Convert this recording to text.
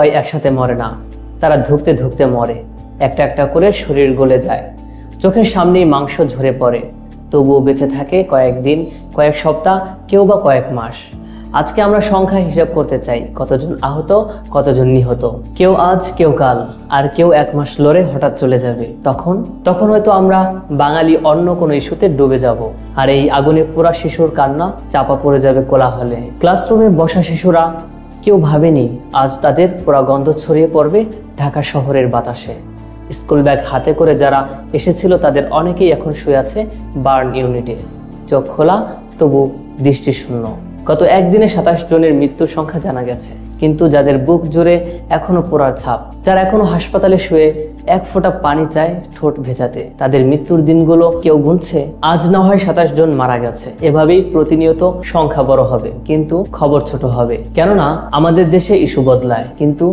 সবাই একসাথে মরে না, তারা ধুঁকতে ধুঁকতে মরে, একটা একটা করে শরীর গলে যায়, চোখের সামনেই মাংস ঝরে পড়ে, তবুও বেঁচে থাকে কয়েকদিন, কয়েক সপ্তাহ, কেউ বা কয়েক মাস। আজকে আমরা সংখ্যা হিসাব করতে চাই, কতজন আহত, কতজন নিহত। কেউ আজ, কেউ কাল, আর কেউ 1 মাস লড়ে হঠাৎ চলে যাবে। তখন হয়তো আমরা বাঙালি অন্য কোনো ইস্যুতে ডুবে যাব, আর এই আগুনে পোড়া শিশুর কান্না চাপা পড়ে যাবে কোলাহলে। ক্লাসরুমে বসা শিশুরা কেউ ভাবেনি আজ তাদের পোড়া গন্ধ ছড়িয়ে পড়বে ঢাকা শহরের বাতাসে। স্কুল ব্যাগ হাতে করে যারা এসেছিল তাদের অনেকেই এখন শুয়ে আছে বার্ন ইউনিটে, চোখ খোলা তবু দৃষ্টি শূন্য। গত একদিনে 27 জনের মৃত্যুর সংখ্যা জানা গেছে, কিন্তু যাদের বুক জুড়ে এখনো পোড়ার ছাপ, যারা এখনো হাসপাতালে শুয়ে 1 ফোঁটা পানি চায় ঠোঁট ভেজাতে, তাদের মৃত্যুর দিনগুলো কেউ গুনছে? আজ না হয় 27 জন মারা গেছে, এভাবেই প্রতিনিয়ত সংখ্যা বড় হবে কিন্তু খবর ছোট হবে। কেননা আমাদের দেশে ইস্যু বদলায়, কিন্তু